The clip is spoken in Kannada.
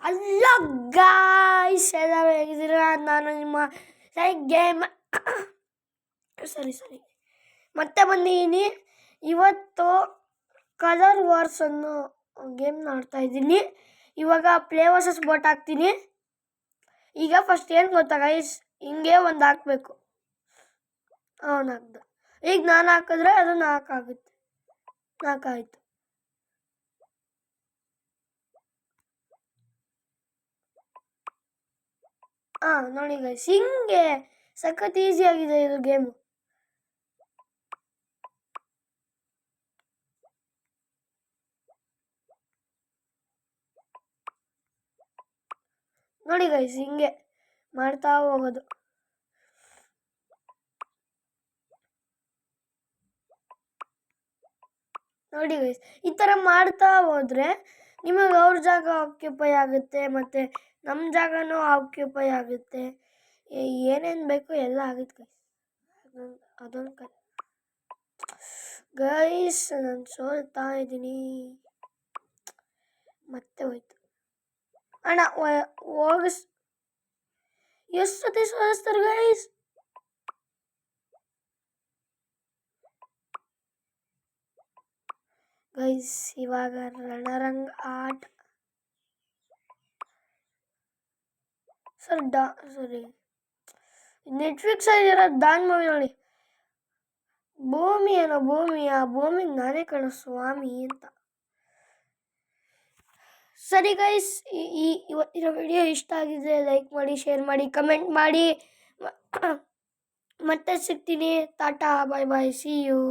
ಅಲ್ಲ ಗಾಯ್ಸ್, ಎಲ್ಲರೂ ಹೇಗಿದ್ದೀರಾ? ನಾನು ನಿಮ್ಮ ಗೇಮ್ ಸರಿ ಮತ್ತೆ ಬಂದಿದ್ದೀನಿ. ಇವತ್ತು ಕಲರ್ ವಾರ್ಸ್ ಅನ್ನೋ ಗೇಮ್ನ ಆಡ್ತಾ ಇದ್ದೀನಿ. ಇವಾಗ ಪ್ಲೇ ವರ್ಸಸ್ ಬೋಟ್ ಹಾಕ್ತೀನಿ. ಈಗ ಫಸ್ಟ್ ಏನು ಗೊತ್ತಾ ಗೈಸ್, ಹಿಂಗೆ ಒಂದು ಹಾಕಬೇಕು. ಅವನು ಹಾಕ್ದ. ಈಗ ನಾನು ಹಾಕಿದ್ರೆ ಅದು 4 ಆಗುತ್ತೆ. 4 ಆಯಿತು. ನೋಡಿ ಗೈಸ್, ಹಿಂಗೆ ಸಖತ್ ಈಸಿ ಆಗಿದೆ ಇದು ಗೇಮು. ನೋಡಿ ಗೈಸ್, ಹಿಂಗೆ ಮಾಡ್ತಾ ಹೋಗೋದು. ನೋಡಿ ಗೈಸ್, ಈ ಥರ ಮಾಡ್ತಾ ಹೋದರೆ ನಿಮಗೆ ಅವ್ರ ಜಾಗ ಆಕ್ಯುಪೈ ಆಗುತ್ತೆ, ಮತ್ತು ನಮ್ಮ ಜಾಗನೂ ಆಕ್ಯುಪೈ ಆಗುತ್ತೆ. ಏನೇನು ಬೇಕು ಎಲ್ಲ ಆಗುತ್ತೆ ಗೈಸ್. ಅದೊಂದು ಗೈಸ್, ನಾನು ಸೋಲ್ತಾ ಇದ್ದೀನಿ. ಮತ್ತೆ ಹೋಯ್ತು ಅಣ್ಣ. ಎಷ್ಟು ಸತಿ ಸೋಲಿಸ್ತಾರೆ ಗೈಸ್? ಗೈಸ್, ಇವಾಗ ರಣರಂಗ್ ಆಟ ಸರಿ ನೆಟ್ಫ್ಲಿಕ್ಸ್ ಇರೋದು ದಾನ್ ಮೂವಿ ನೋಡಿ. ಭೂಮಿ ಆ ಭೂಮಿಗೆ ನಾನೇ ಕಣೋ ಸ್ವಾಮಿ ಅಂತ. ಸರಿ ಗೈಸ್, ಇವತ್ತಿನ ವಿಡಿಯೋ ಇಷ್ಟ ಆಗಿದೆ ಲೈಕ್ ಮಾಡಿ, ಶೇರ್ ಮಾಡಿ, ಕಮೆಂಟ್ ಮಾಡಿ. ಮತ್ತೆ ಸಿಗ್ತೀನಿ. ಟಾಟಾ, ಬಾಯ್ ಬಾಯ್, ಸಿ ಯು.